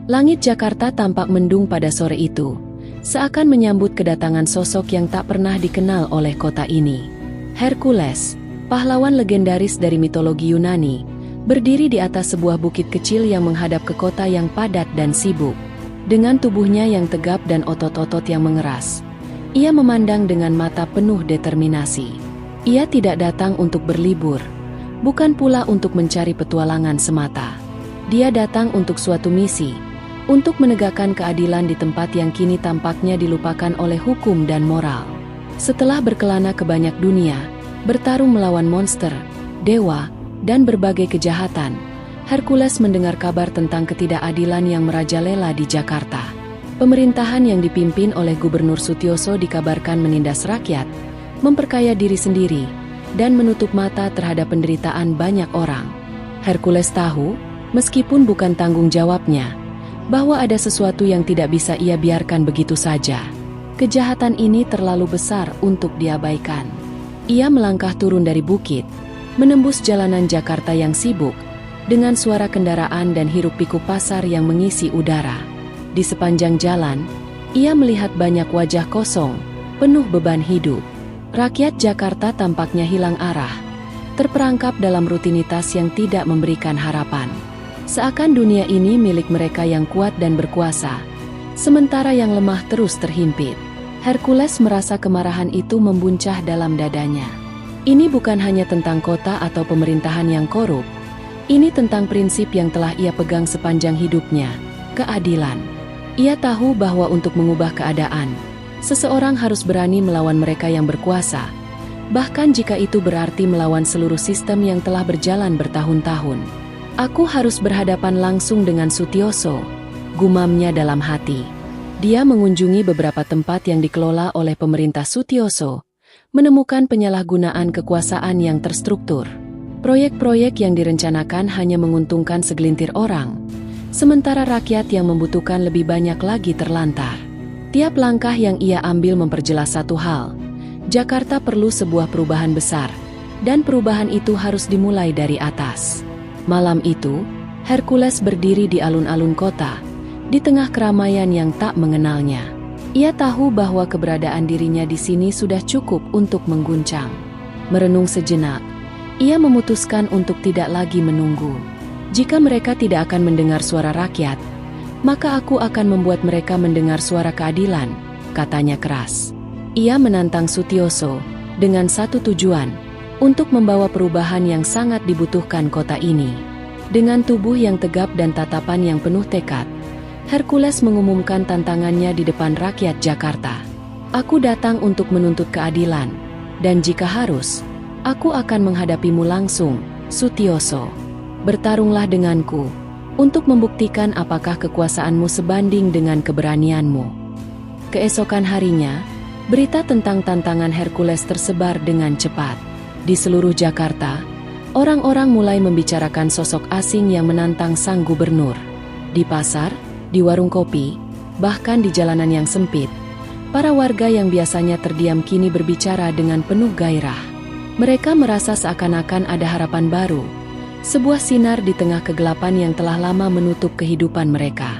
Langit Jakarta tampak mendung pada sore itu, seakan menyambut kedatangan sosok yang tak pernah dikenal oleh kota ini. Hercules, pahlawan legendaris dari mitologi Yunani, berdiri di atas sebuah bukit kecil yang menghadap ke kota yang padat dan sibuk. Dengan tubuhnya yang tegap dan otot-otot yang mengeras, ia memandang dengan mata penuh determinasi. Ia tidak datang untuk berlibur, bukan pula untuk mencari petualangan semata. Dia datang untuk suatu misi, untuk menegakkan keadilan di tempat yang kini tampaknya dilupakan oleh hukum dan moral. Setelah berkelana ke banyak dunia, bertarung melawan monster, dewa, dan berbagai kejahatan, Hercules mendengar kabar tentang ketidakadilan yang merajalela di Jakarta. Pemerintahan yang dipimpin oleh Gubernur Sutioso dikabarkan menindas rakyat, memperkaya diri sendiri, dan menutup mata terhadap penderitaan banyak orang. Hercules tahu, meskipun bukan tanggung jawabnya, bahwa ada sesuatu yang tidak bisa ia biarkan begitu saja. Kejahatan ini terlalu besar untuk diabaikan. Ia melangkah turun dari bukit, menembus jalanan Jakarta yang sibuk, dengan suara kendaraan dan hiruk-pikuk pasar yang mengisi udara. Di sepanjang jalan, ia melihat banyak wajah kosong, penuh beban hidup. Rakyat Jakarta tampaknya hilang arah, terperangkap dalam rutinitas yang tidak memberikan harapan. Seakan dunia ini milik mereka yang kuat dan berkuasa, sementara yang lemah terus terhimpit. Hercules merasa kemarahan itu membuncah dalam dadanya. Ini bukan hanya tentang kota atau pemerintahan yang korup, ini tentang prinsip yang telah ia pegang sepanjang hidupnya, keadilan. Ia tahu bahwa untuk mengubah keadaan, seseorang harus berani melawan mereka yang berkuasa, bahkan jika itu berarti melawan seluruh sistem yang telah berjalan bertahun-tahun. Aku harus berhadapan langsung dengan Sutioso, gumamnya dalam hati. Dia mengunjungi beberapa tempat yang dikelola oleh pemerintah Sutioso, menemukan penyalahgunaan kekuasaan yang terstruktur. Proyek-proyek yang direncanakan hanya menguntungkan segelintir orang, sementara rakyat yang membutuhkan lebih banyak lagi terlantar. Tiap langkah yang ia ambil memperjelas satu hal: Jakarta perlu sebuah perubahan besar, dan perubahan itu harus dimulai dari atas. Malam itu, Hercules berdiri di alun-alun kota, di tengah keramaian yang tak mengenalnya. Ia tahu bahwa keberadaan dirinya di sini sudah cukup untuk mengguncang. Merenung sejenak, ia memutuskan untuk tidak lagi menunggu. Jika mereka tidak akan mendengar suara rakyat, maka aku akan membuat mereka mendengar suara keadilan, katanya keras. Ia menantang Sutioso dengan satu tujuan, untuk membawa perubahan yang sangat dibutuhkan kota ini. Dengan tubuh yang tegap dan tatapan yang penuh tekad, Hercules mengumumkan tantangannya di depan rakyat Jakarta. Aku datang untuk menuntut keadilan, dan jika harus, aku akan menghadapimu langsung, Sutioso. Bertarunglah denganku, untuk membuktikan apakah kekuasaanmu sebanding dengan keberanianmu. Keesokan harinya, berita tentang tantangan Hercules tersebar dengan cepat. Di seluruh Jakarta, orang-orang mulai membicarakan sosok asing yang menantang sang gubernur. Di pasar, di warung kopi, bahkan di jalanan yang sempit, para warga yang biasanya terdiam kini berbicara dengan penuh gairah. Mereka merasa seakan-akan ada harapan baru, sebuah sinar di tengah kegelapan yang telah lama menutup kehidupan mereka.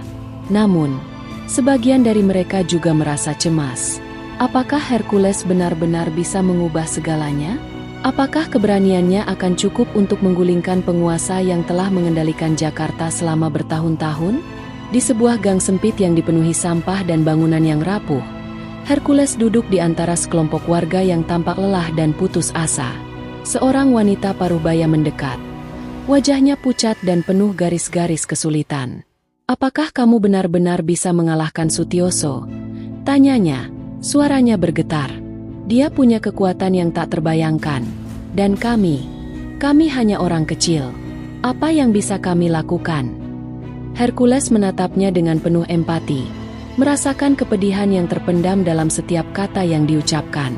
Namun, sebagian dari mereka juga merasa cemas. Apakah Hercules benar-benar bisa mengubah segalanya? Apakah keberaniannya akan cukup untuk menggulingkan penguasa yang telah mengendalikan Jakarta selama bertahun-tahun? Di sebuah gang sempit yang dipenuhi sampah dan bangunan yang rapuh, Hercules duduk di antara sekelompok warga yang tampak lelah dan putus asa. Seorang wanita paruh baya mendekat. Wajahnya pucat dan penuh garis-garis kesulitan. "Apakah kamu benar-benar bisa mengalahkan Sutioso?" tanyanya, suaranya bergetar. Dia punya kekuatan yang tak terbayangkan. Dan kami hanya orang kecil. Apa yang bisa kami lakukan? Hercules menatapnya dengan penuh empati, merasakan kepedihan yang terpendam dalam setiap kata yang diucapkan.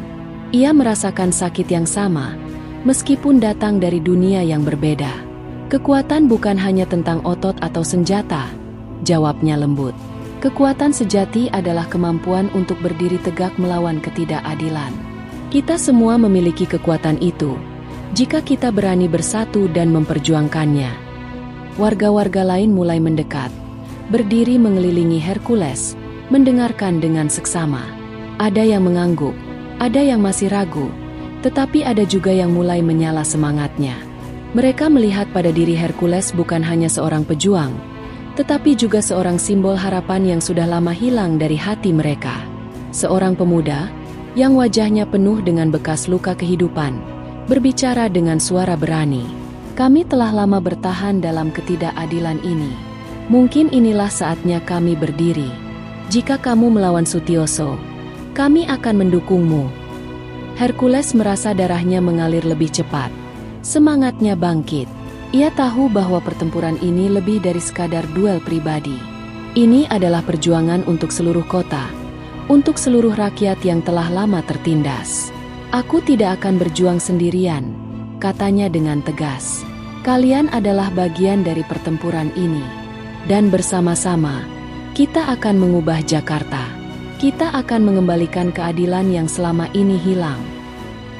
Ia merasakan sakit yang sama, meskipun datang dari dunia yang berbeda. Kekuatan bukan hanya tentang otot atau senjata, jawabnya lembut. Kekuatan sejati adalah kemampuan untuk berdiri tegak melawan ketidakadilan. Kita semua memiliki kekuatan itu, jika kita berani bersatu dan memperjuangkannya. Warga-warga lain mulai mendekat, berdiri mengelilingi Hercules, mendengarkan dengan seksama. Ada yang mengangguk, ada yang masih ragu, tetapi ada juga yang mulai menyala semangatnya. Mereka melihat pada diri Hercules bukan hanya seorang pejuang, tetapi juga seorang simbol harapan yang sudah lama hilang dari hati mereka. Seorang pemuda yang wajahnya penuh dengan bekas luka kehidupan, berbicara dengan suara berani. Kami telah lama bertahan dalam ketidakadilan ini. Mungkin inilah saatnya kami berdiri. Jika kamu melawan Sutioso, kami akan mendukungmu. Hercules merasa darahnya mengalir lebih cepat. Semangatnya bangkit. Ia tahu bahwa pertempuran ini lebih dari sekadar duel pribadi. Ini adalah perjuangan untuk seluruh kota, untuk seluruh rakyat yang telah lama tertindas. Aku tidak akan berjuang sendirian, katanya dengan tegas. Kalian adalah bagian dari pertempuran ini. Dan bersama-sama, kita akan mengubah Jakarta. Kita akan mengembalikan keadilan yang selama ini hilang.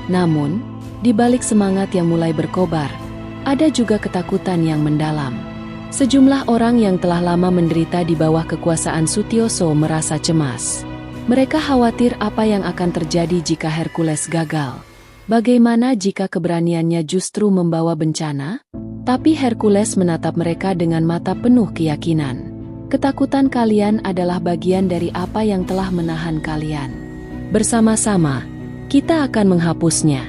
Namun, di balik semangat yang mulai berkobar, ada juga ketakutan yang mendalam. Sejumlah orang yang telah lama menderita di bawah kekuasaan Sutioso merasa cemas. Mereka khawatir apa yang akan terjadi jika Hercules gagal. Bagaimana jika keberaniannya justru membawa bencana? Tapi Hercules menatap mereka dengan mata penuh keyakinan. Ketakutan kalian adalah bagian dari apa yang telah menahan kalian. Bersama-sama, kita akan menghapusnya.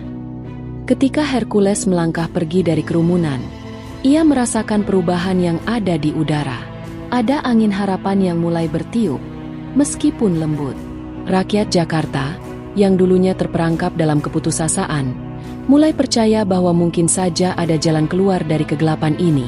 Ketika Hercules melangkah pergi dari kerumunan, ia merasakan perubahan yang ada di udara. Ada angin harapan yang mulai bertiup, meskipun lembut. Rakyat Jakarta, yang dulunya terperangkap dalam keputusasaan, mulai percaya bahwa mungkin saja ada jalan keluar dari kegelapan ini.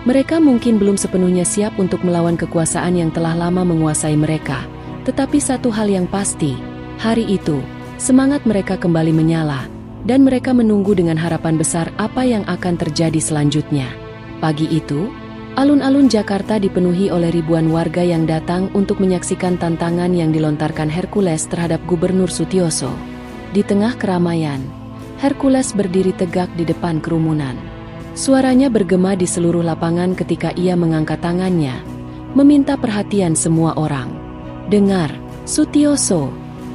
Mereka mungkin belum sepenuhnya siap untuk melawan kekuasaan yang telah lama menguasai mereka, tetapi satu hal yang pasti, hari itu, semangat mereka kembali menyala, dan mereka menunggu dengan harapan besar apa yang akan terjadi selanjutnya. Pagi itu, alun-alun Jakarta dipenuhi oleh ribuan warga yang datang untuk menyaksikan tantangan yang dilontarkan Hercules terhadap Gubernur Sutioso. Di tengah keramaian, Hercules berdiri tegak di depan kerumunan. Suaranya bergema di seluruh lapangan ketika ia mengangkat tangannya, meminta perhatian semua orang. "Dengar, Sutioso!"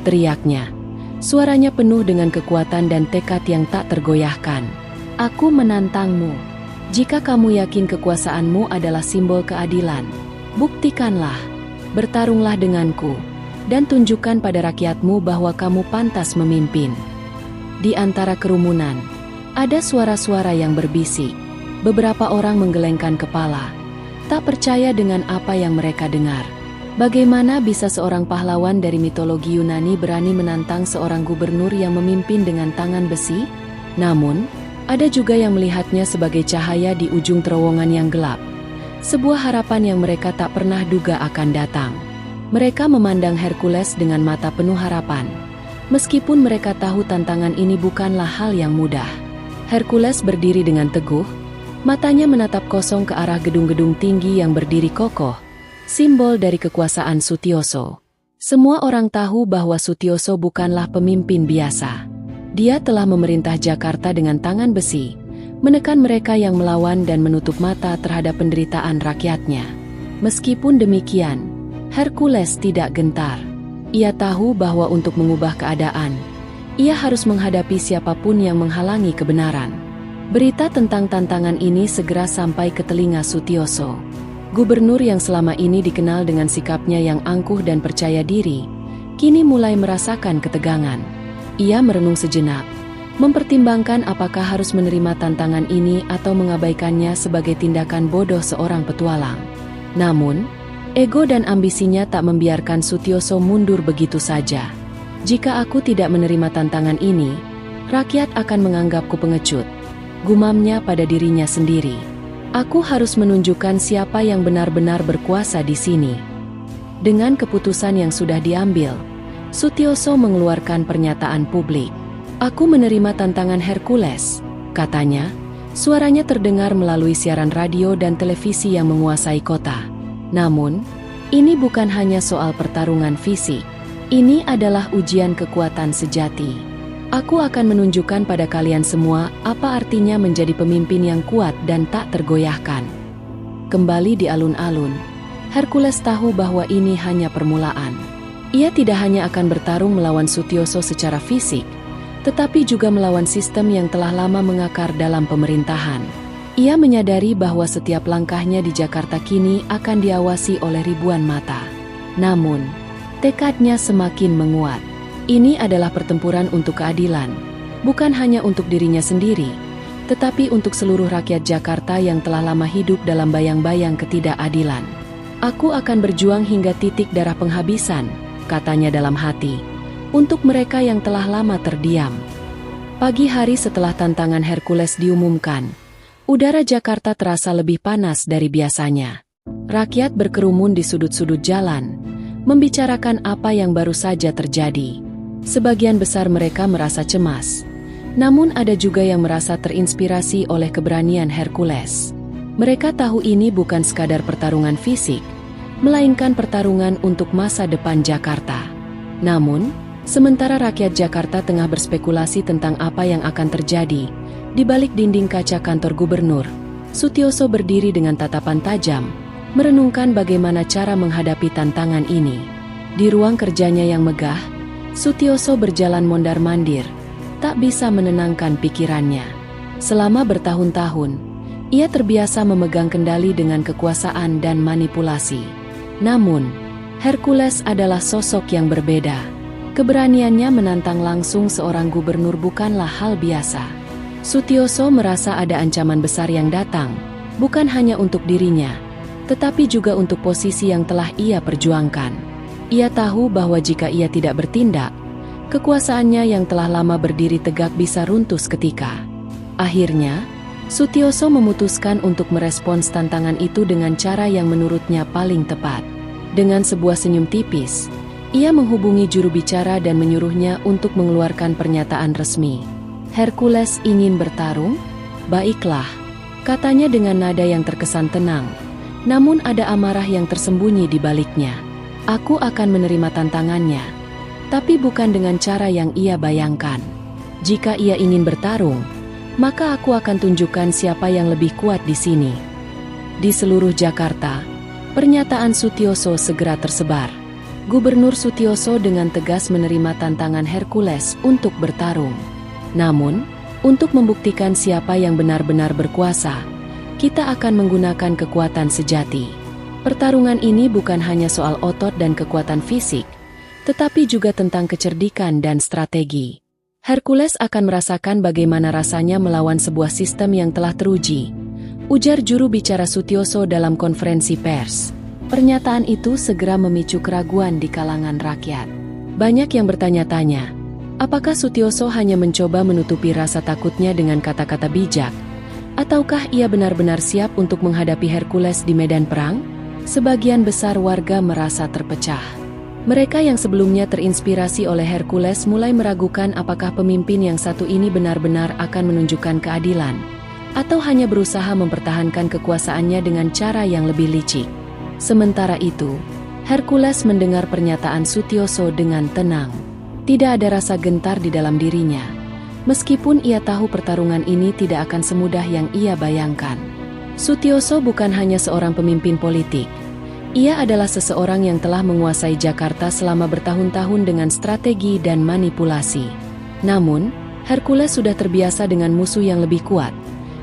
teriaknya. Suaranya penuh dengan kekuatan dan tekad yang tak tergoyahkan. "Aku menantangmu. Jika kamu yakin kekuasaanmu adalah simbol keadilan, buktikanlah, bertarunglah denganku, dan tunjukkan pada rakyatmu bahwa kamu pantas memimpin." Di antara kerumunan, ada suara-suara yang berbisik. Beberapa orang menggelengkan kepala, tak percaya dengan apa yang mereka dengar. Bagaimana bisa seorang pahlawan dari mitologi Yunani berani menantang seorang gubernur yang memimpin dengan tangan besi? Namun, ada juga yang melihatnya sebagai cahaya di ujung terowongan yang gelap. Sebuah harapan yang mereka tak pernah duga akan datang. Mereka memandang Hercules dengan mata penuh harapan. Meskipun mereka tahu tantangan ini bukanlah hal yang mudah. Hercules berdiri dengan teguh, matanya menatap kosong ke arah gedung-gedung tinggi yang berdiri kokoh, simbol dari kekuasaan Sutioso. Semua orang tahu bahwa Sutioso bukanlah pemimpin biasa. Dia telah memerintah Jakarta dengan tangan besi, menekan mereka yang melawan dan menutup mata terhadap penderitaan rakyatnya. Meskipun demikian, Hercules tidak gentar. Ia tahu bahwa untuk mengubah keadaan, ia harus menghadapi siapapun yang menghalangi kebenaran. Berita tentang tantangan ini segera sampai ke telinga Sutioso. Gubernur yang selama ini dikenal dengan sikapnya yang angkuh dan percaya diri, kini mulai merasakan ketegangan. Ia merenung sejenak, mempertimbangkan apakah harus menerima tantangan ini atau mengabaikannya sebagai tindakan bodoh seorang petualang. Namun, ego dan ambisinya tak membiarkan Sutioso mundur begitu saja. "Jika aku tidak menerima tantangan ini, rakyat akan menganggapku pengecut," gumamnya pada dirinya sendiri. "Aku harus menunjukkan siapa yang benar-benar berkuasa di sini." Dengan keputusan yang sudah diambil, Sutioso mengeluarkan pernyataan publik. "Aku menerima tantangan Hercules," katanya. Suaranya terdengar melalui siaran radio dan televisi yang menguasai kota. Namun, ini bukan hanya soal pertarungan fisik. Ini adalah ujian kekuatan sejati. "Aku akan menunjukkan pada kalian semua apa artinya menjadi pemimpin yang kuat dan tak tergoyahkan." Kembali di alun-alun, Hercules tahu bahwa ini hanya permulaan. Ia tidak hanya akan bertarung melawan Sutioso secara fisik, tetapi juga melawan sistem yang telah lama mengakar dalam pemerintahan. Ia menyadari bahwa setiap langkahnya di Jakarta kini akan diawasi oleh ribuan mata. Namun, tekadnya semakin menguat. Ini adalah pertempuran untuk keadilan, bukan hanya untuk dirinya sendiri, tetapi untuk seluruh rakyat Jakarta yang telah lama hidup dalam bayang-bayang ketidakadilan. Aku akan berjuang hingga titik darah penghabisan, katanya dalam hati, untuk mereka yang telah lama terdiam. Pagi hari setelah tantangan Hercules diumumkan, udara Jakarta terasa lebih panas dari biasanya. Rakyat berkerumun di sudut-sudut jalan, membicarakan apa yang baru saja terjadi. Sebagian besar mereka merasa cemas, namun ada juga yang merasa terinspirasi oleh keberanian Hercules. Mereka tahu ini bukan sekadar pertarungan fisik, melainkan pertarungan untuk masa depan Jakarta. Namun, sementara rakyat Jakarta tengah berspekulasi tentang apa yang akan terjadi, di balik dinding kaca kantor gubernur, Sutioso berdiri dengan tatapan tajam, merenungkan bagaimana cara menghadapi tantangan ini. Di ruang kerjanya yang megah, Sutioso berjalan mondar-mandir, tak bisa menenangkan pikirannya. Selama bertahun-tahun, ia terbiasa memegang kendali dengan kekuasaan dan manipulasi. Namun, Hercules adalah sosok yang berbeda. Keberaniannya menantang langsung seorang gubernur bukanlah hal biasa. Sutioso merasa ada ancaman besar yang datang, bukan hanya untuk dirinya, tetapi juga untuk posisi yang telah ia perjuangkan. Ia tahu bahwa jika ia tidak bertindak, kekuasaannya yang telah lama berdiri tegak bisa runtuh seketika. Akhirnya, Sutioso memutuskan untuk merespons tantangan itu dengan cara yang menurutnya paling tepat. Dengan sebuah senyum tipis, ia menghubungi juru bicara dan menyuruhnya untuk mengeluarkan pernyataan resmi. Hercules ingin bertarung? Baiklah, katanya dengan nada yang terkesan tenang. Namun ada amarah yang tersembunyi di baliknya. Aku akan menerima tantangannya, tapi bukan dengan cara yang ia bayangkan. Jika ia ingin bertarung, maka aku akan tunjukkan siapa yang lebih kuat di sini. Di seluruh Jakarta, pernyataan Sutioso segera tersebar. Gubernur Sutioso dengan tegas menerima tantangan Hercules untuk bertarung. Namun, untuk membuktikan siapa yang benar-benar berkuasa, kita akan menggunakan kekuatan sejati. Pertarungan ini bukan hanya soal otot dan kekuatan fisik, tetapi juga tentang kecerdikan dan strategi. Hercules akan merasakan bagaimana rasanya melawan sebuah sistem yang telah teruji, ujar juru bicara Sutioso dalam konferensi pers. Pernyataan itu segera memicu keraguan di kalangan rakyat. Banyak yang bertanya-tanya, apakah Sutioso hanya mencoba menutupi rasa takutnya dengan kata-kata bijak, ataukah ia benar-benar siap untuk menghadapi Hercules di medan perang? Sebagian besar warga merasa terpecah. Mereka yang sebelumnya terinspirasi oleh Hercules mulai meragukan apakah pemimpin yang satu ini benar-benar akan menunjukkan keadilan, atau hanya berusaha mempertahankan kekuasaannya dengan cara yang lebih licik. Sementara itu, Hercules mendengar pernyataan Sutioso dengan tenang. Tidak ada rasa gentar di dalam dirinya, meskipun ia tahu pertarungan ini tidak akan semudah yang ia bayangkan. Sutioso bukan hanya seorang pemimpin politik. Ia adalah seseorang yang telah menguasai Jakarta selama bertahun-tahun dengan strategi dan manipulasi. Namun, Hercules sudah terbiasa dengan musuh yang lebih kuat,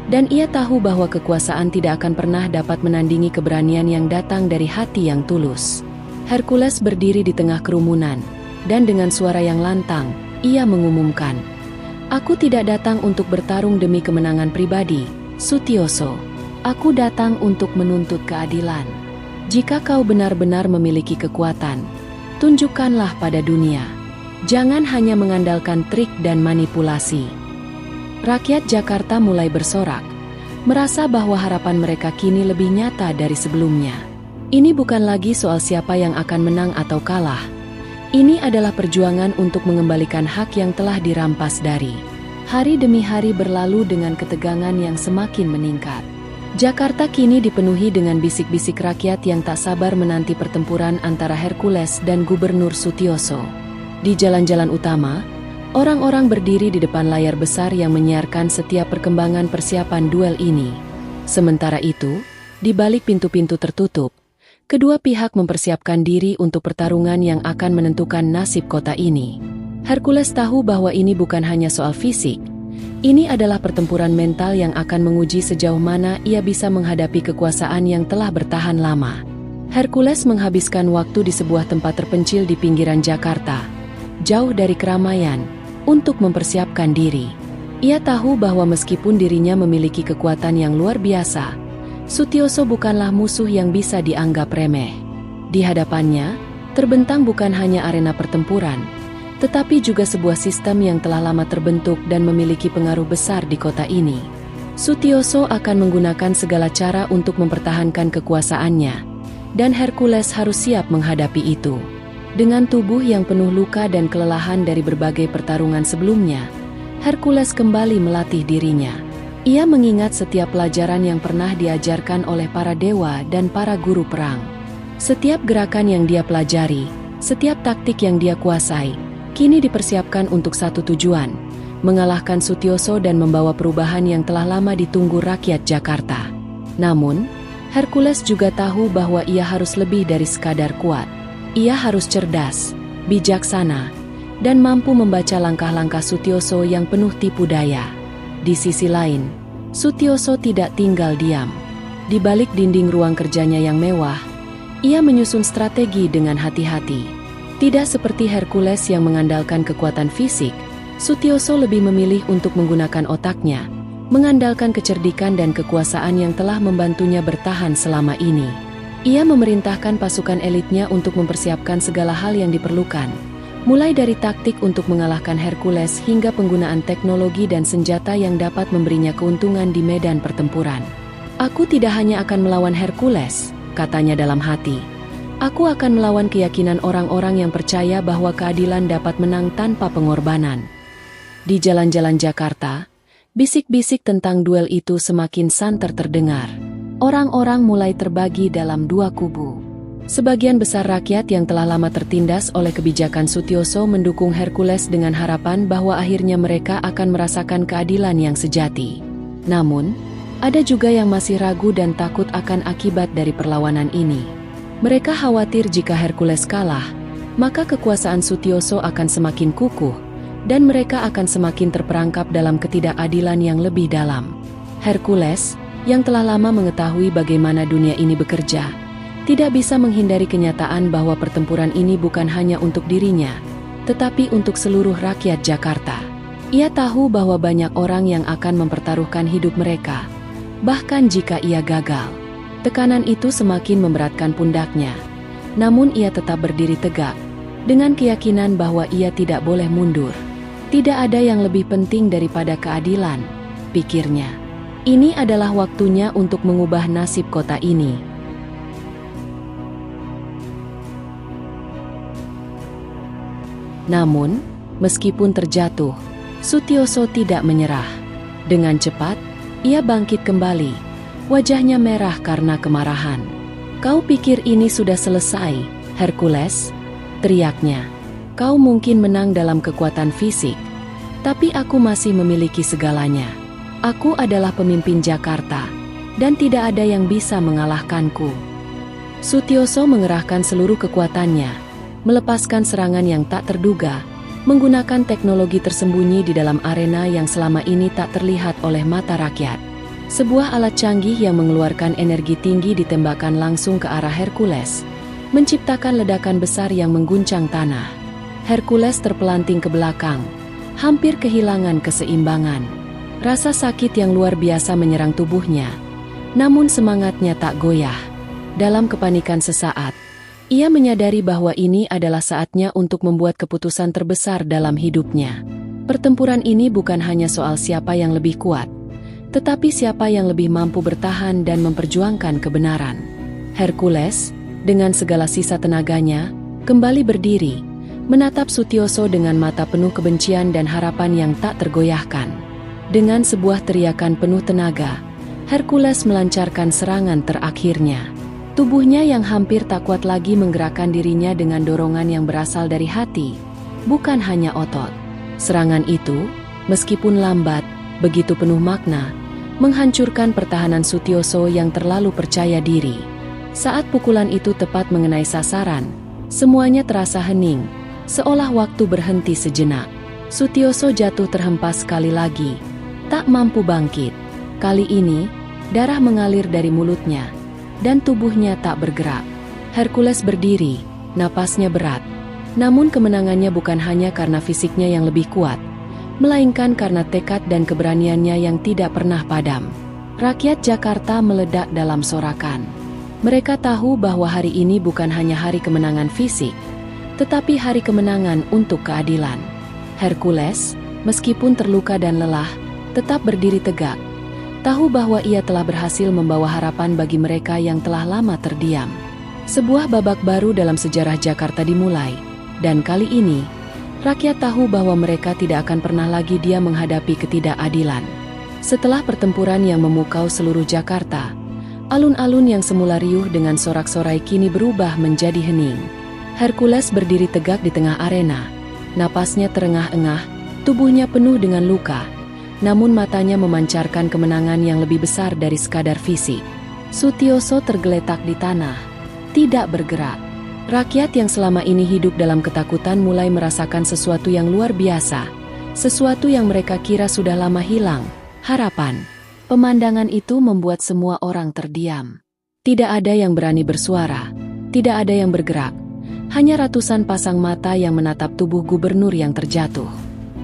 dan ia tahu bahwa kekuasaan tidak akan pernah dapat menandingi keberanian yang datang dari hati yang tulus. Hercules berdiri di tengah kerumunan, dan dengan suara yang lantang, ia mengumumkan, "Aku tidak datang untuk bertarung demi kemenangan pribadi, Sutioso. Aku datang untuk menuntut keadilan. Jika kau benar-benar memiliki kekuatan, tunjukkanlah pada dunia. Jangan hanya mengandalkan trik dan manipulasi." Rakyat Jakarta mulai bersorak, merasa bahwa harapan mereka kini lebih nyata dari sebelumnya. Ini bukan lagi soal siapa yang akan menang atau kalah. Ini adalah perjuangan untuk mengembalikan hak yang telah dirampas dari. Hari demi hari berlalu dengan ketegangan yang semakin meningkat. Jakarta kini dipenuhi dengan bisik-bisik rakyat yang tak sabar menanti pertempuran antara Hercules dan Gubernur Sutioso. Di jalan-jalan utama, orang-orang berdiri di depan layar besar yang menyiarkan setiap perkembangan persiapan duel ini. Sementara itu, di balik pintu-pintu tertutup, Kedua pihak mempersiapkan diri untuk pertarungan yang akan menentukan nasib kota ini. Hercules tahu bahwa ini bukan hanya soal fisik. Ini adalah pertempuran mental yang akan menguji sejauh mana ia bisa menghadapi kekuasaan yang telah bertahan lama. Hercules menghabiskan waktu di sebuah tempat terpencil di pinggiran Jakarta, jauh dari keramaian, untuk mempersiapkan diri. Ia tahu bahwa meskipun dirinya memiliki kekuatan yang luar biasa, Sutioso bukanlah musuh yang bisa dianggap remeh. Di hadapannya, terbentang bukan hanya arena pertempuran, tetapi juga sebuah sistem yang telah lama terbentuk dan memiliki pengaruh besar di kota ini. Sutioso akan menggunakan segala cara untuk mempertahankan kekuasaannya, dan Hercules harus siap menghadapi itu. Dengan tubuh yang penuh luka dan kelelahan dari berbagai pertarungan sebelumnya, Hercules kembali melatih dirinya. Ia mengingat setiap pelajaran yang pernah diajarkan oleh para dewa dan para guru perang. Setiap gerakan yang dia pelajari, setiap taktik yang dia kuasai, kini dipersiapkan untuk satu tujuan, mengalahkan Sutioso dan membawa perubahan yang telah lama ditunggu rakyat Jakarta. Namun, Hercules juga tahu bahwa ia harus lebih dari sekadar kuat. Ia harus cerdas, bijaksana, dan mampu membaca langkah-langkah Sutioso yang penuh tipu daya. Di sisi lain, Sutioso tidak tinggal diam. Di balik dinding ruang kerjanya yang mewah, ia menyusun strategi dengan hati-hati. Tidak seperti Hercules yang mengandalkan kekuatan fisik, Sutioso lebih memilih untuk menggunakan otaknya, mengandalkan kecerdikan dan kekuasaan yang telah membantunya bertahan selama ini. Ia memerintahkan pasukan elitnya untuk mempersiapkan segala hal yang diperlukan, mulai dari taktik untuk mengalahkan Hercules hingga penggunaan teknologi dan senjata yang dapat memberinya keuntungan di medan pertempuran. "Aku tidak hanya akan melawan Hercules," katanya dalam hati. "Aku akan melawan keyakinan orang-orang yang percaya bahwa keadilan dapat menang tanpa pengorbanan." Di jalan-jalan Jakarta, bisik-bisik tentang duel itu semakin santer terdengar. Orang-orang mulai terbagi dalam dua kubu. Sebagian besar rakyat yang telah lama tertindas oleh kebijakan Sutioso mendukung Hercules dengan harapan bahwa akhirnya mereka akan merasakan keadilan yang sejati. Namun, ada juga yang masih ragu dan takut akan akibat dari perlawanan ini. Mereka khawatir jika Hercules kalah, maka kekuasaan Sutioso akan semakin kukuh, dan mereka akan semakin terperangkap dalam ketidakadilan yang lebih dalam. Hercules, yang telah lama mengetahui bagaimana dunia ini bekerja, tidak bisa menghindari kenyataan bahwa pertempuran ini bukan hanya untuk dirinya, tetapi untuk seluruh rakyat Jakarta. Ia tahu bahwa banyak orang yang akan mempertaruhkan hidup mereka, bahkan jika ia gagal. Tekanan itu semakin memberatkan pundaknya, namun ia tetap berdiri tegak, dengan keyakinan bahwa ia tidak boleh mundur. Tidak ada yang lebih penting daripada keadilan, pikirnya. Ini adalah waktunya untuk mengubah nasib kota ini. Namun, meskipun terjatuh, Sutioso tidak menyerah. Dengan cepat, ia bangkit kembali. Wajahnya merah karena kemarahan. "Kau pikir ini sudah selesai, Hercules?" teriaknya. "Kau mungkin menang dalam kekuatan fisik, tapi aku masih memiliki segalanya. Aku adalah pemimpin Jakarta, dan tidak ada yang bisa mengalahkanku." Sutioso mengerahkan seluruh kekuatannya, melepaskan serangan yang tak terduga, menggunakan teknologi tersembunyi di dalam arena yang selama ini tak terlihat oleh mata rakyat. Sebuah alat canggih yang mengeluarkan energi tinggi ditembakkan langsung ke arah Hercules, menciptakan ledakan besar yang mengguncang tanah. Hercules terpelanting ke belakang, hampir kehilangan keseimbangan. Rasa sakit yang luar biasa menyerang tubuhnya, namun semangatnya tak goyah. Dalam kepanikan sesaat, ia menyadari bahwa ini adalah saatnya untuk membuat keputusan terbesar dalam hidupnya. Pertempuran ini bukan hanya soal siapa yang lebih kuat, tetapi siapa yang lebih mampu bertahan dan memperjuangkan kebenaran. Hercules, dengan segala sisa tenaganya, kembali berdiri, menatap Sutioso dengan mata penuh kebencian dan harapan yang tak tergoyahkan. Dengan sebuah teriakan penuh tenaga, Hercules melancarkan serangan terakhirnya. Tubuhnya yang hampir tak kuat lagi menggerakkan dirinya dengan dorongan yang berasal dari hati, bukan hanya otot. Serangan itu, meskipun lambat, begitu penuh makna, menghancurkan pertahanan Sutioso yang terlalu percaya diri. Saat pukulan itu tepat mengenai sasaran, semuanya terasa hening, seolah waktu berhenti sejenak. Sutioso jatuh terhempas sekali lagi, tak mampu bangkit. Kali ini, darah mengalir dari mulutnya, dan tubuhnya tak bergerak. Hercules berdiri, napasnya berat. Namun kemenangannya bukan hanya karena fisiknya yang lebih kuat, melainkan karena tekad dan keberaniannya yang tidak pernah padam. Rakyat Jakarta meledak dalam sorakan. Mereka tahu bahwa hari ini bukan hanya hari kemenangan fisik, tetapi hari kemenangan untuk keadilan. Hercules, meskipun terluka dan lelah, tetap berdiri tegak. Tahu bahwa ia telah berhasil membawa harapan bagi mereka yang telah lama terdiam. Sebuah babak baru dalam sejarah Jakarta dimulai, dan kali ini, rakyat tahu bahwa mereka tidak akan pernah lagi diam menghadapi ketidakadilan. Setelah pertempuran yang memukau seluruh Jakarta, alun-alun yang semula riuh dengan sorak-sorai kini berubah menjadi hening. Hercules berdiri tegak di tengah arena, napasnya terengah-engah, tubuhnya penuh dengan luka, namun matanya memancarkan kemenangan yang lebih besar dari sekadar fisik. Sutioso tergeletak di tanah, tidak bergerak. Rakyat yang selama ini hidup dalam ketakutan mulai merasakan sesuatu yang luar biasa, sesuatu yang mereka kira sudah lama hilang, harapan. Pemandangan itu membuat semua orang terdiam. Tidak ada yang berani bersuara, tidak ada yang bergerak, hanya ratusan pasang mata yang menatap tubuh gubernur yang terjatuh.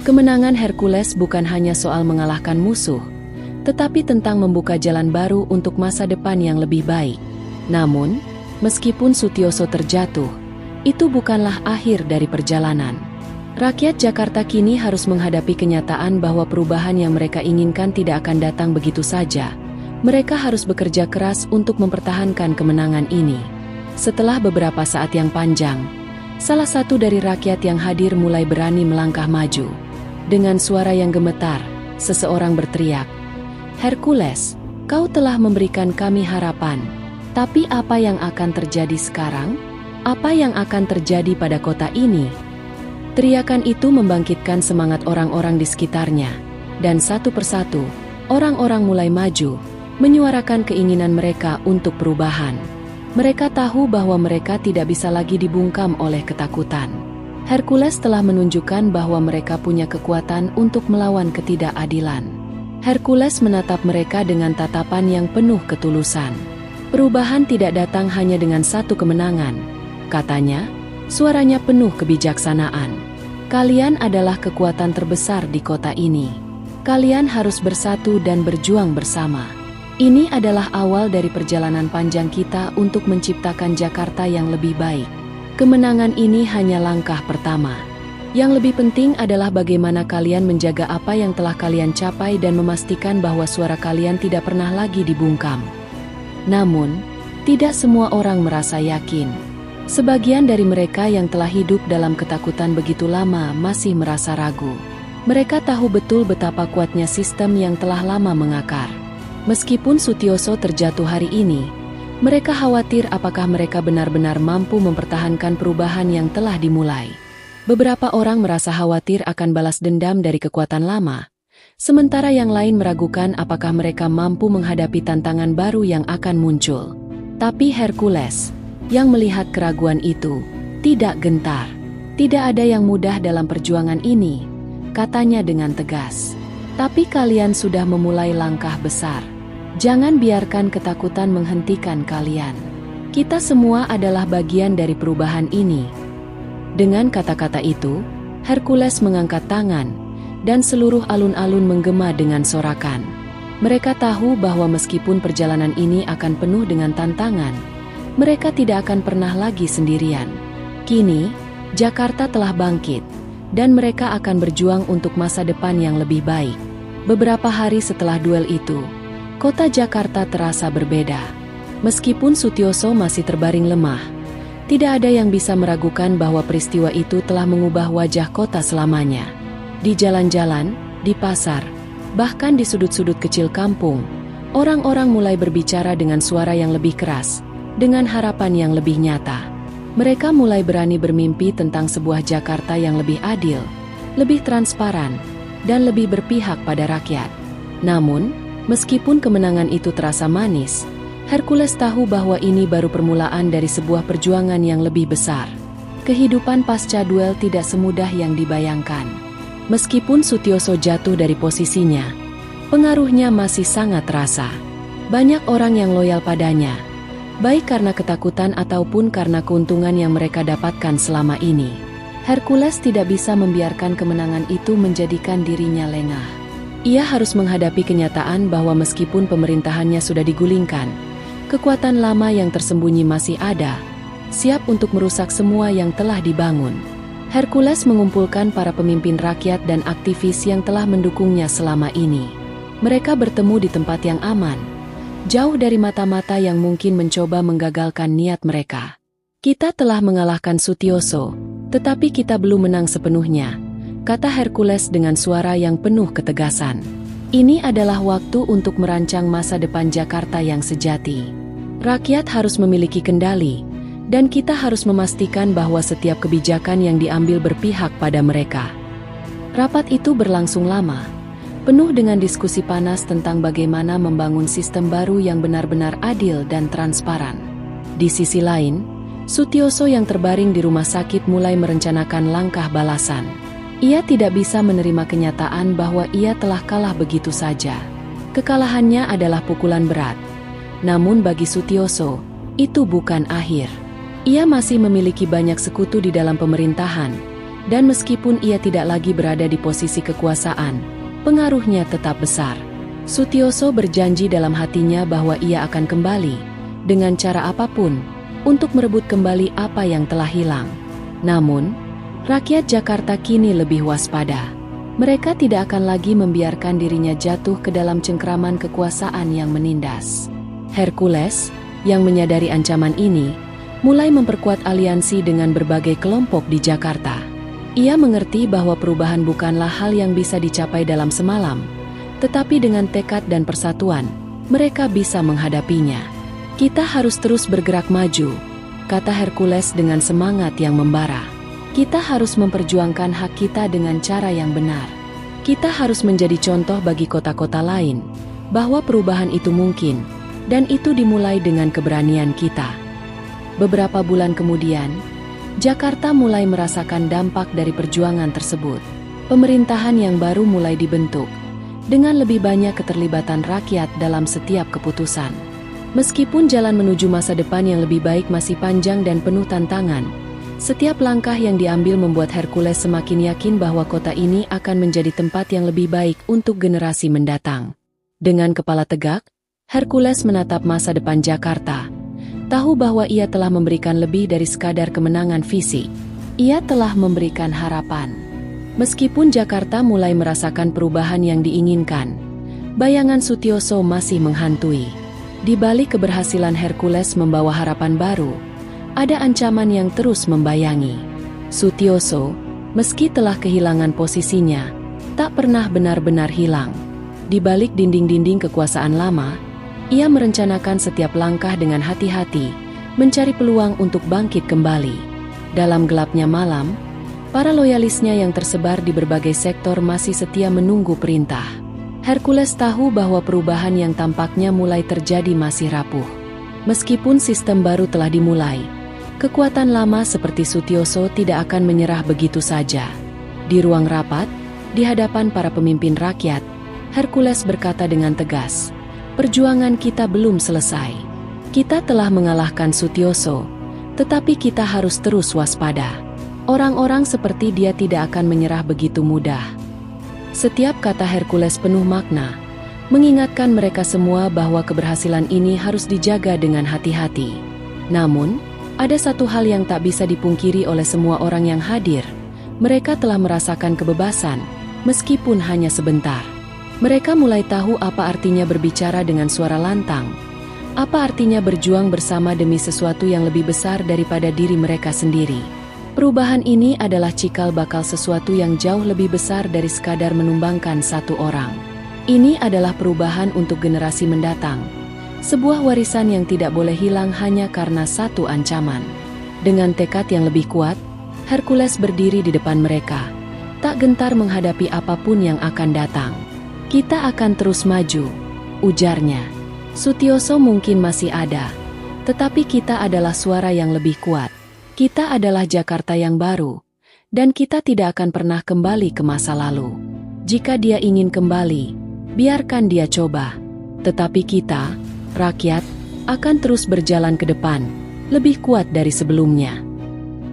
Kemenangan Hercules bukan hanya soal mengalahkan musuh, tetapi tentang membuka jalan baru untuk masa depan yang lebih baik. Namun, meskipun Sutioso terjatuh, itu bukanlah akhir dari perjalanan. Rakyat Jakarta kini harus menghadapi kenyataan bahwa perubahan yang mereka inginkan tidak akan datang begitu saja. Mereka harus bekerja keras untuk mempertahankan kemenangan ini. Setelah beberapa saat yang panjang, salah satu dari rakyat yang hadir mulai berani melangkah maju. Dengan suara yang gemetar, seseorang berteriak, "Hercules, kau telah memberikan kami harapan. Tapi apa yang akan terjadi sekarang? Apa yang akan terjadi pada kota ini?" Teriakan itu membangkitkan semangat orang-orang di sekitarnya, dan satu persatu, orang-orang mulai maju, menyuarakan keinginan mereka untuk perubahan. Mereka tahu bahwa mereka tidak bisa lagi dibungkam oleh ketakutan. Hercules telah menunjukkan bahwa mereka punya kekuatan untuk melawan ketidakadilan. Hercules menatap mereka dengan tatapan yang penuh ketulusan. Perubahan tidak datang hanya dengan satu kemenangan, katanya, suaranya penuh kebijaksanaan. Kalian adalah kekuatan terbesar di kota ini. Kalian harus bersatu dan berjuang bersama. Ini adalah awal dari perjalanan panjang kita untuk menciptakan Jakarta yang lebih baik. Kemenangan ini hanya langkah pertama. Yang lebih penting adalah bagaimana kalian menjaga apa yang telah kalian capai dan memastikan bahwa suara kalian tidak pernah lagi dibungkam. Namun, tidak semua orang merasa yakin. Sebagian dari mereka yang telah hidup dalam ketakutan begitu lama masih merasa ragu. Mereka tahu betul betapa kuatnya sistem yang telah lama mengakar. Meskipun Sutioso terjatuh hari ini, mereka khawatir apakah mereka benar-benar mampu mempertahankan perubahan yang telah dimulai. Beberapa orang merasa khawatir akan balas dendam dari kekuatan lama, sementara yang lain meragukan apakah mereka mampu menghadapi tantangan baru yang akan muncul. Tapi Hercules, yang melihat keraguan itu, tidak gentar. Tidak ada yang mudah dalam perjuangan ini, katanya dengan tegas. Tapi kalian sudah memulai langkah besar. Jangan biarkan ketakutan menghentikan kalian. Kita semua adalah bagian dari perubahan ini. Dengan kata-kata itu, Hercules mengangkat tangan, dan seluruh alun-alun menggema dengan sorakan. Mereka tahu bahwa meskipun perjalanan ini akan penuh dengan tantangan, mereka tidak akan pernah lagi sendirian. Kini, Jakarta telah bangkit, dan mereka akan berjuang untuk masa depan yang lebih baik. Beberapa hari setelah duel itu, kota Jakarta terasa berbeda. Meskipun Sutioso masih terbaring lemah, tidak ada yang bisa meragukan bahwa peristiwa itu telah mengubah wajah kota selamanya. Di jalan-jalan, di pasar, bahkan di sudut-sudut kecil kampung, orang-orang mulai berbicara dengan suara yang lebih keras, dengan harapan yang lebih nyata. Mereka mulai berani bermimpi tentang sebuah Jakarta yang lebih adil, lebih transparan, dan lebih berpihak pada rakyat. Namun, meskipun kemenangan itu terasa manis, Hercules tahu bahwa ini baru permulaan dari sebuah perjuangan yang lebih besar. Kehidupan pasca duel tidak semudah yang dibayangkan. Meskipun Sutioso jatuh dari posisinya, pengaruhnya masih sangat terasa. Banyak orang yang loyal padanya, baik karena ketakutan ataupun karena keuntungan yang mereka dapatkan selama ini. Hercules tidak bisa membiarkan kemenangan itu menjadikan dirinya lengah. Ia harus menghadapi kenyataan bahwa meskipun pemerintahannya sudah digulingkan, kekuatan lama yang tersembunyi masih ada, siap untuk merusak semua yang telah dibangun. Hercules mengumpulkan para pemimpin rakyat dan aktivis yang telah mendukungnya selama ini. Mereka bertemu di tempat yang aman, jauh dari mata-mata yang mungkin mencoba menggagalkan niat mereka. Kita telah mengalahkan Sutioso, tetapi kita belum menang sepenuhnya, kata Hercules dengan suara yang penuh ketegasan. Ini adalah waktu untuk merancang masa depan Jakarta yang sejati. Rakyat harus memiliki kendali, dan kita harus memastikan bahwa setiap kebijakan yang diambil berpihak pada mereka. Rapat itu berlangsung lama, penuh dengan diskusi panas tentang bagaimana membangun sistem baru yang benar-benar adil dan transparan. Di sisi lain, Sutioso yang terbaring di rumah sakit mulai merencanakan langkah balasan. Ia tidak bisa menerima kenyataan bahwa ia telah kalah begitu saja. Kekalahannya adalah pukulan berat. Namun bagi Sutioso, itu bukan akhir. Ia masih memiliki banyak sekutu di dalam pemerintahan, dan meskipun ia tidak lagi berada di posisi kekuasaan, pengaruhnya tetap besar. Sutioso berjanji dalam hatinya bahwa ia akan kembali, dengan cara apapun, untuk merebut kembali apa yang telah hilang. Namun, rakyat Jakarta kini lebih waspada. Mereka tidak akan lagi membiarkan dirinya jatuh ke dalam cengkraman kekuasaan yang menindas. Hercules, yang menyadari ancaman ini, mulai memperkuat aliansi dengan berbagai kelompok di Jakarta. Ia mengerti bahwa perubahan bukanlah hal yang bisa dicapai dalam semalam, tetapi dengan tekad dan persatuan, mereka bisa menghadapinya. Kita harus terus bergerak maju, kata Hercules dengan semangat yang membara. Kita harus memperjuangkan hak kita dengan cara yang benar. Kita harus menjadi contoh bagi kota-kota lain, bahwa perubahan itu mungkin, dan itu dimulai dengan keberanian kita. Beberapa bulan kemudian, Jakarta mulai merasakan dampak dari perjuangan tersebut. Pemerintahan yang baru mulai dibentuk, dengan lebih banyak keterlibatan rakyat dalam setiap keputusan. Meskipun jalan menuju masa depan yang lebih baik masih panjang dan penuh tantangan, setiap langkah yang diambil membuat Hercules semakin yakin bahwa kota ini akan menjadi tempat yang lebih baik untuk generasi mendatang. Dengan kepala tegak, Hercules menatap masa depan Jakarta. Tahu bahwa ia telah memberikan lebih dari sekadar kemenangan fisik. Ia telah memberikan harapan. Meskipun Jakarta mulai merasakan perubahan yang diinginkan, bayangan Sutioso masih menghantui. Di balik keberhasilan Hercules membawa harapan baru, ada ancaman yang terus membayangi. Sutioso, meski telah kehilangan posisinya, tak pernah benar-benar hilang. Di balik dinding-dinding kekuasaan lama, ia merencanakan setiap langkah dengan hati-hati, mencari peluang untuk bangkit kembali. Dalam gelapnya malam, para loyalisnya yang tersebar di berbagai sektor masih setia menunggu perintah. Hercules tahu bahwa perubahan yang tampaknya mulai terjadi masih rapuh. Meskipun sistem baru telah dimulai, kekuatan lama seperti Sutioso tidak akan menyerah begitu saja. Di ruang rapat, di hadapan para pemimpin rakyat, Hercules berkata dengan tegas, "Perjuangan kita belum selesai. Kita telah mengalahkan Sutioso, tetapi kita harus terus waspada. Orang-orang seperti dia tidak akan menyerah begitu mudah." Setiap kata Hercules penuh makna, mengingatkan mereka semua bahwa keberhasilan ini harus dijaga dengan hati-hati. Namun, ada satu hal yang tak bisa dipungkiri oleh semua orang yang hadir. Mereka telah merasakan kebebasan, meskipun hanya sebentar. Mereka mulai tahu apa artinya berbicara dengan suara lantang, apa artinya berjuang bersama demi sesuatu yang lebih besar daripada diri mereka sendiri. Perubahan ini adalah cikal bakal sesuatu yang jauh lebih besar dari sekadar menumbangkan satu orang. Ini adalah perubahan untuk generasi mendatang, sebuah warisan yang tidak boleh hilang hanya karena satu ancaman. Dengan tekad yang lebih kuat, Hercules berdiri di depan mereka, tak gentar menghadapi apapun yang akan datang. "Kita akan terus maju," ujarnya. Sutioso mungkin masih ada, tetapi kita adalah suara yang lebih kuat. Kita adalah Jakarta yang baru, dan kita tidak akan pernah kembali ke masa lalu. Jika dia ingin kembali, biarkan dia coba. Tetapi kita, rakyat, akan terus berjalan ke depan, lebih kuat dari sebelumnya.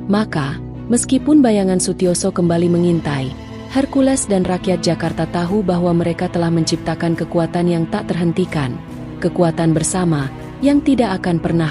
Maka, meskipun bayangan Sutioso kembali mengintai, Hercules dan rakyat Jakarta tahu bahwa mereka telah menciptakan kekuatan yang tak terhentikan, kekuatan bersama yang tidak akan pernah